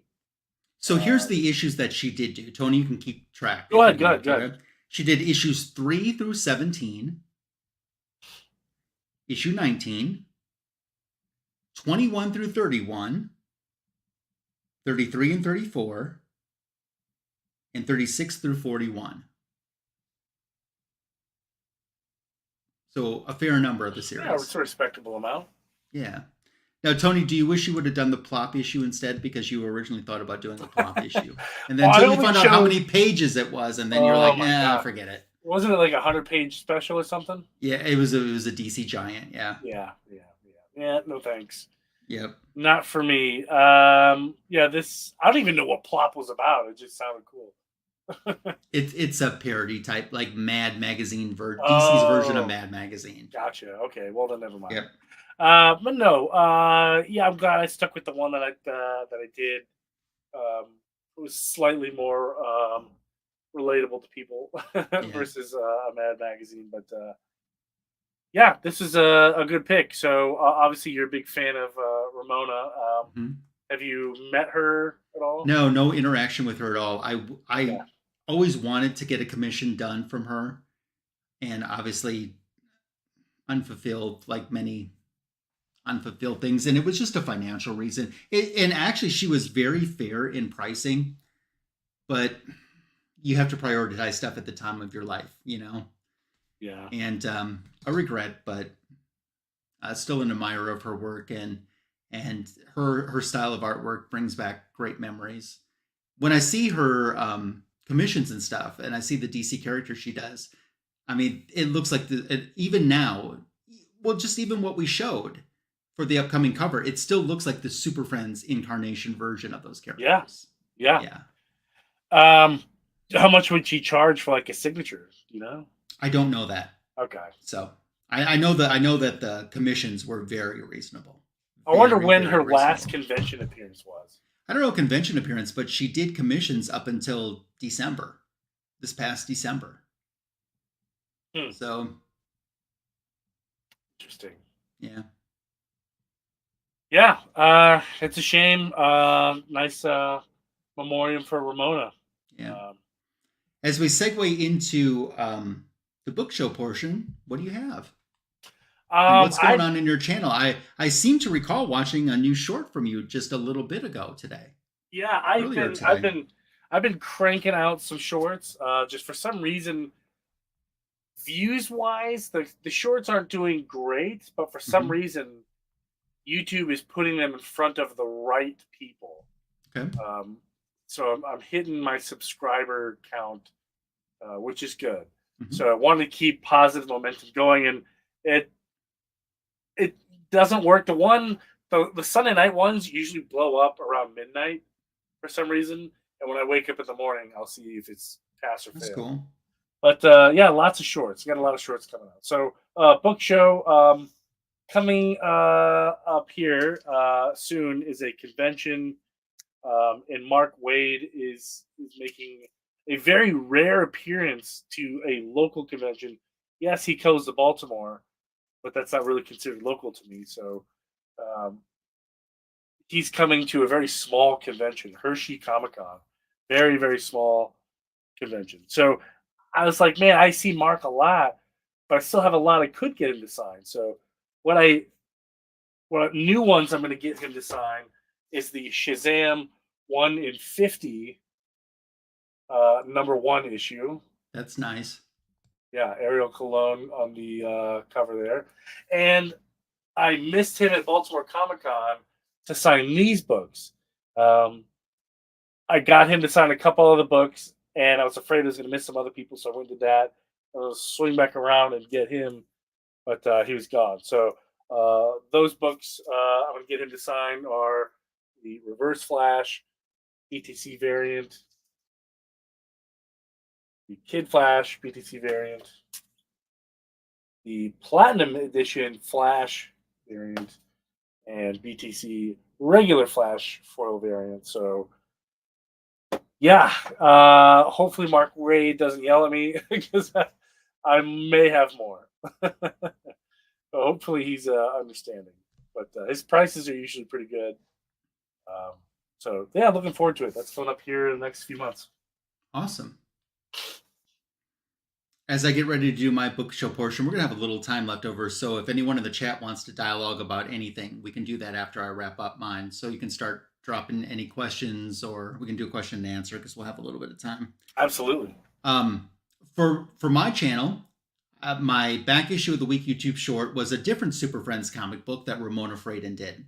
So here's the issues that she did do. Tony, you can keep track. Go ahead. She did issues 3 through 17, issue 19, 21 through 31, 33 and 34, and 36 through 41. So a fair number of the series. Yeah, it's a respectable amount. Yeah. Now, Tony, do you wish you would have done the plop issue instead because you originally thought about doing the plop issue? And then until you found out how many pages it was, and then you're like, forget it. Wasn't it like a 100-page special or something? Yeah, it was a DC Giant, yeah. Yeah, no thanks. Yep. Not for me. I don't even know what plop was about. It just sounded cool. It's a parody type, like Mad Magazine DC's version of Mad Magazine. Gotcha. Okay, well then never mind. Yep. But no, I'm glad I stuck with the one that I did. It was slightly more relatable to people versus a Mad Magazine. But this is a good pick. So obviously you're a big fan of Ramona. Have you met her at all? No interaction with her at all. I always wanted to get a commission done from her, and obviously unfulfilled, like many unfulfilled things, and it was just a financial reason. And actually she was very fair in pricing, but you have to prioritize stuff at the time of your life, Yeah. And a regret, but still an admirer of her work, and her style of artwork brings back great memories. When I see her commissions and stuff, and I see the DC characters she does, I mean, it looks like even now, well, just even what we showed for the upcoming cover, it still looks like the Super Friends incarnation version of those characters. Yeah. How much would she charge for like a signature? I don't know that. Okay. So I know that the commissions were very reasonable. I wonder when her last convention appearance was. I don't know convention appearance, but she did commissions up until December. this past December. So interesting. Yeah. Yeah. It's a shame. Nice memoriam for Ramona. Yeah. As we segue into the book show portion, what do you have? And what's going on in your channel? I seem to recall watching a new short from you just a little bit ago today. Yeah, I've been cranking out some shorts. Just for some reason, views wise, the shorts aren't doing great, but for some reason, YouTube is putting them in front of the right people. Okay. So I'm hitting my subscriber count, which is good. So I want to keep positive momentum going, and it doesn't work. The Sunday night ones usually blow up around midnight for some reason, and when I wake up in the morning, I'll see if it's pass or fail. That's cool. But yeah, lots of shorts. Got a lot of shorts coming out. So book show coming up here soon is a convention, and Mark Wade is making a very rare appearance to a local convention. Yes, he goes to Baltimore, but that's not really considered local to me. So he's coming to a very small convention, Hershey Comic Con, very, very small convention. So I was like, man, I see Mark a lot, but I still have a lot I could get him to sign. So what new ones I'm going to get him to sign is the Shazam 1 in 50 #1 issue. That's nice. Yeah, Ariel Cologne on the cover there. And I missed him at Baltimore Comic Con to sign these books. I got him to sign a couple of the books, and I was afraid I was going to miss some other people, so I went to that. I was swing back around and get him, but he was gone. So those books I'm going to get him to sign are the Reverse Flash BTC variant, the Kid Flash BTC variant, the Platinum Edition Flash variant, and BTC regular Flash foil variant. So yeah, hopefully Mark Wade doesn't yell at me because I may have more. Hopefully he's understanding, but his prices are usually pretty good. So yeah, looking forward to it. That's coming up here in the next few months. Awesome. As I get ready to do my book show portion, we're going to have a little time left over. So if anyone in the chat wants to dialogue about anything, we can do that after I wrap up mine. So you can start dropping any questions, or we can do a question and answer because we'll have a little bit of time. Absolutely. For my channel, my back issue of the week YouTube short was a different SuperFriends comic book that Ramona Fradon did.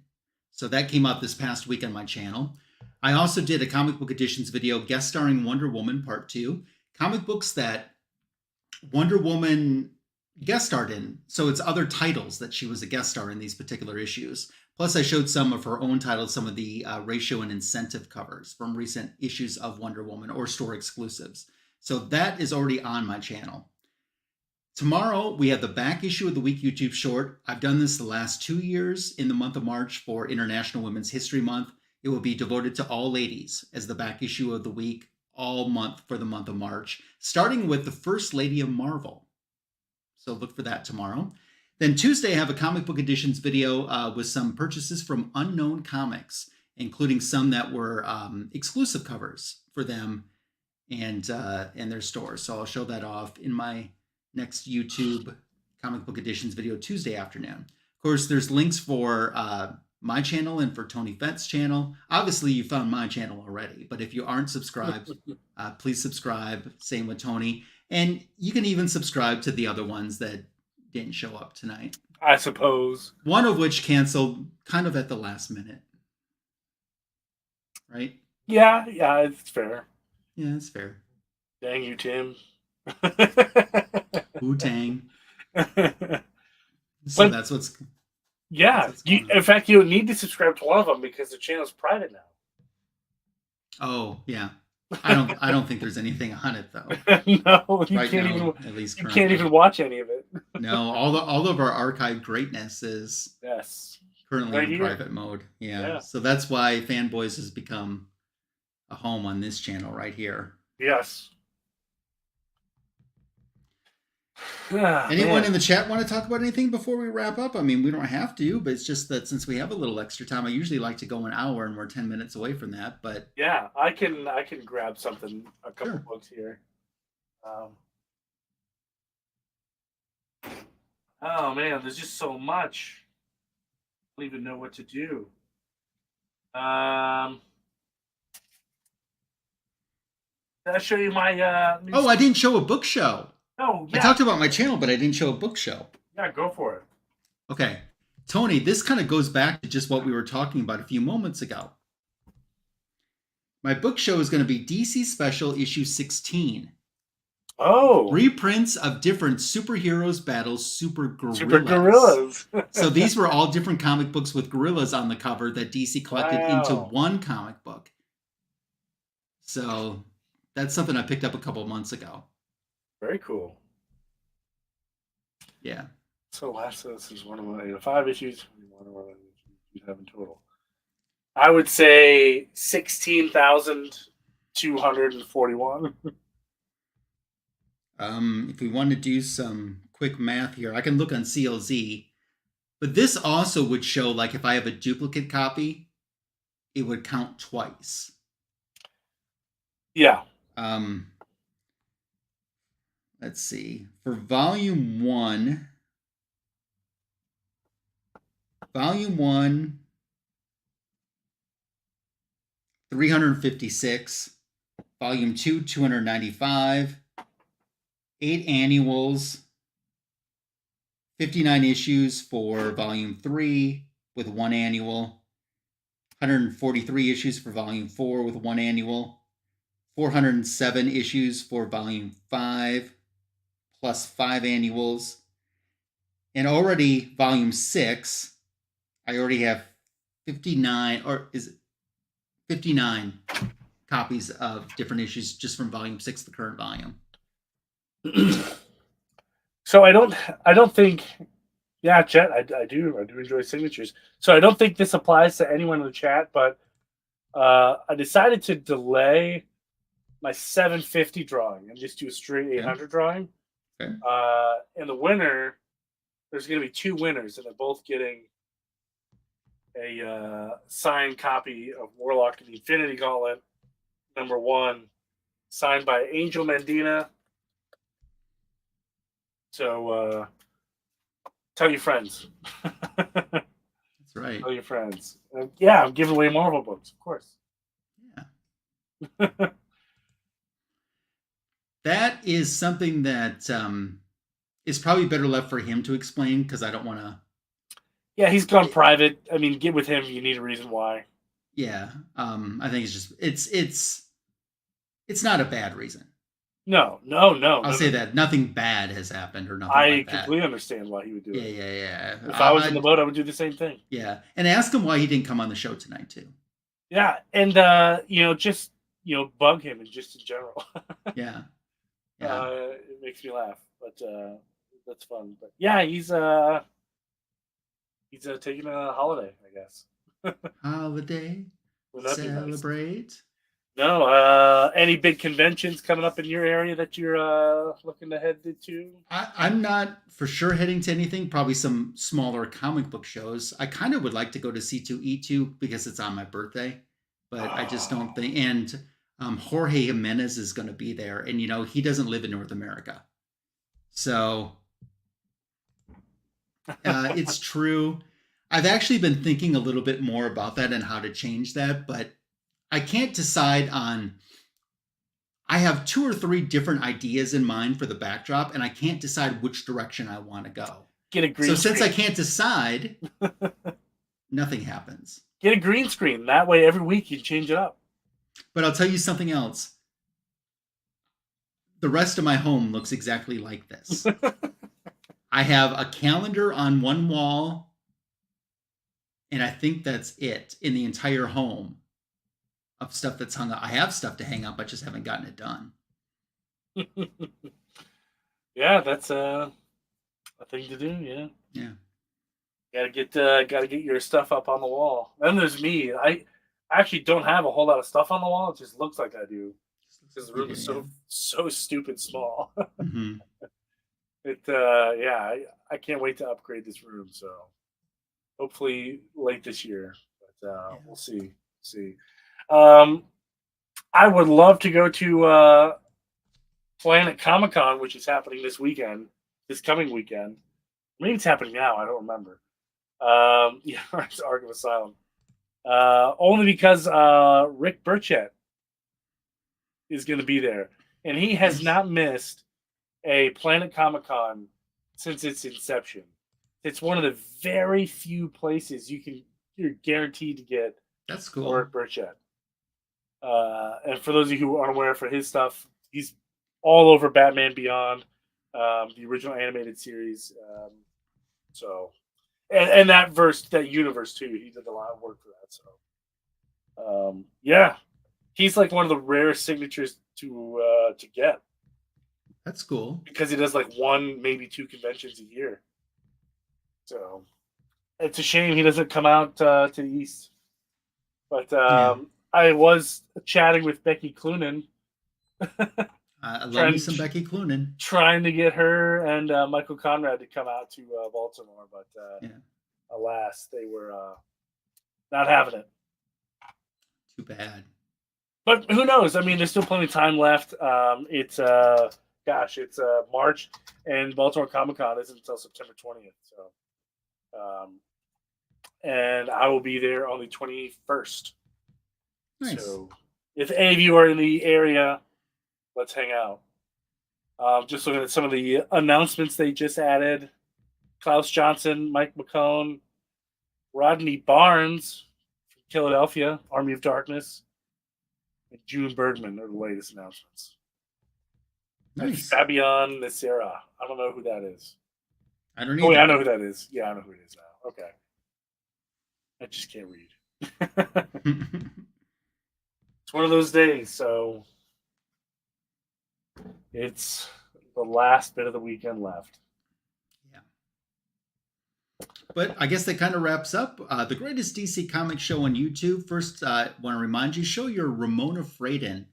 So that came out this past week on my channel. I also did a comic book editions video guest starring Wonder Woman Part 2. Comic books that Wonder Woman guest starred in. So it's other titles that she was a guest star in these particular issues. Plus I showed some of her own titles, some of the ratio and incentive covers from recent issues of Wonder Woman or store exclusives. So that is already on my channel. Tomorrow we have the back issue of the week YouTube short. I've done this the last 2 years in the month of March for International Women's History Month. It will be devoted to all ladies as the back issue of the week all month for the month of March, starting with the First Lady of Marvel. So look for that tomorrow. Then Tuesday, I have a comic book editions video with some purchases from Unknown Comics, including some that were exclusive covers for them and their stores. So I'll show that off in my next YouTube comic book editions video Tuesday afternoon. Of course, there's links for my channel and for Tony Fett's channel. Obviously, you found my channel already, but if you aren't subscribed, please subscribe. Same with Tony. And you can even subscribe to the other ones that didn't show up tonight. I suppose. One of which canceled kind of at the last minute. Right? Yeah, it's fair. Yeah, it's fair. Dang you, Tim. Wu-Tang. So that's what's... Yeah, in fact, you don't need to subscribe to one of them because the channel's private now. Oh yeah, I don't think there's anything on it though. No, you right can't now, even. At least you can't even watch any of it. No, all of our archived greatness is currently right in private mode. Yeah, so that's why Fanboys has become a home on this channel right here. Yes. Anyone in the chat want to talk about anything before we wrap up? I mean, we don't have to, but it's just that since we have a little extra time, I usually like to go an hour, and we're 10 minutes away from that. But yeah, I can grab something, a couple books here. Oh man, there's just so much. I don't even know what to do. Did I show you my? I didn't show a book show. Oh, yeah. I talked about my channel, but I didn't show a book show. Yeah, go for it. Okay. Tony, this kind of goes back to just what we were talking about a few moments ago. My book show is going to be DC Special Issue 16. Oh. Reprints of different superheroes battle super gorillas. Super gorillas. So these were all different comic books with gorillas on the cover that DC collected into one comic book. So that's something I picked up a couple of months ago. Very cool. Yeah. So last this is one of my 5 issues. One of my you have in total. I would say 16,241. If we want to do some quick math here, I can look on CLZ, but this also would show, like, if I have a duplicate copy, it would count twice. Yeah. Let's see. For volume 1, 356, volume 2, 295, 8 annuals, 59 issues for volume 3 with 1 annual, 143 issues for volume 4 with 1 annual, 407 issues for volume 5 plus 5 annuals, and already volume 6, I already have 59, or is it 59 copies of different issues just from volume 6, the current volume. So I don't think, yeah, chat, I do enjoy signatures. So I don't think this applies to anyone in the chat, but I decided to delay my 750 drawing and just do a straight 800 drawing. Okay. And the winner, there's going to be 2 winners, and they're both getting a signed copy of Warlock and the Infinity Gauntlet, number 1, signed by Angel Mendina. So tell your friends. That's right. Tell your friends. Yeah, I'm giving away Marvel books, of course. Yeah. That is something that is probably better left for him to explain, because I don't want to. Yeah, he's gone private. I mean, get with him. You need a reason why. Yeah, I think it's just it's not a bad reason. No. I'll say that nothing bad has happened or nothing. I completely understand why he would do it. Yeah. If I was in the boat, I would do the same thing. Yeah, and ask him why he didn't come on the show tonight too. Yeah, and just bug him and just in general. Yeah. It makes me laugh, but that's fun. But yeah, he's taking a holiday, I guess. Holiday. Celebrate. Nice? No. Any big conventions coming up in your area that you're looking to head to? I'm not for sure heading to anything. Probably some smaller comic book shows. I kind of would like to go to C2E2 because it's on my birthday, but I just don't think. And Jorge Jimenez is going to be there, and he doesn't live in North America, so it's true. I've actually been thinking a little bit more about that and how to change that, but I can't decide on. I have 2 or 3 different ideas in mind for the backdrop, and I can't decide which direction I want to go. Get a green screen. Since I can't decide, nothing happens. Get a green screen. That way, every week you change it up. But I'll tell you something else. The rest of my home looks exactly like this. I have a calendar on one wall, and I think that's it in the entire home of stuff that's hung up. I have stuff to hang up, I just haven't gotten it done. Yeah, that's a thing to do. Yeah. Gotta get your stuff up on the wall. Then there's me. I actually don't have a whole lot of stuff on the wall. It just looks like I do because the room is so stupid small. Mm-hmm. I can't wait to upgrade this room. So hopefully late this year, but we'll see. I would love to go to Planet Comic Con, which is happening this coming weekend. Maybe it's happening now. I don't remember. It's Arkham Asylum. Only because Rick Burchett is going to be there, and he has not missed a Planet Comic Con since its inception. It's one of the very few places you're guaranteed to get. That's cool. Rick Burchett. And for those of you who aren't aware, for his stuff, he's all over Batman Beyond, the original animated series. And that universe too. He did a lot of work for that. So, he's like one of the rarest signatures to get. That's cool because he does like one, maybe two conventions a year. So it's a shame he doesn't come out to the East. But I was chatting with Becky Cloonan. I love me some Becky Cloonan. Trying to get her and Michael Conrad to come out to Baltimore, but alas, they were not having it. Too bad. But who knows? I mean, there's still plenty of time left. It's March, and Baltimore Comic Con isn't until September 20th. So, and I will be there on the 21st. Nice. So, if any of you are in the area, let's hang out. Just looking at some of the announcements they just added: Klaus Johnson, Mike McCone, Rodney Barnes from Philadelphia, Army of Darkness, and June Bergman are the latest announcements. Nice. Fabian Nacera. I don't know who that is. I don't know. Oh, yeah, I know who that is. Yeah, I know who it is now. Okay. I just can't read. It's one of those days, so it's the last bit of the weekend left. Yeah. But I guess that kind of wraps up the greatest DC comic show on YouTube. First, I want to remind you, show your Ramona Fradon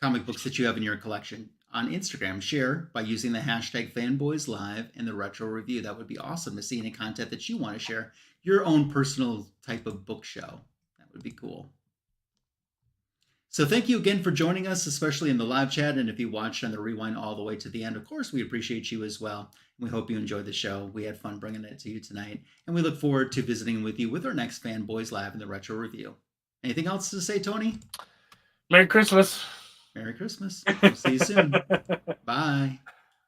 comic books that you have in your collection on Instagram. Share by using the hashtag Fanboys Live and the Retro Review. That would be awesome to see any content that you want to share. Your own personal type of book show. That would be cool. So thank you again for joining us, especially in the live chat. And if you watched on the rewind all the way to the end, of course, we appreciate you as well. We hope you enjoyed the show. We had fun bringing it to you tonight. And we look forward to visiting with you with our next Fanboys Live and the Retro Review. Anything else to say, Tony? Merry Christmas. Merry Christmas. We'll see you soon. Bye.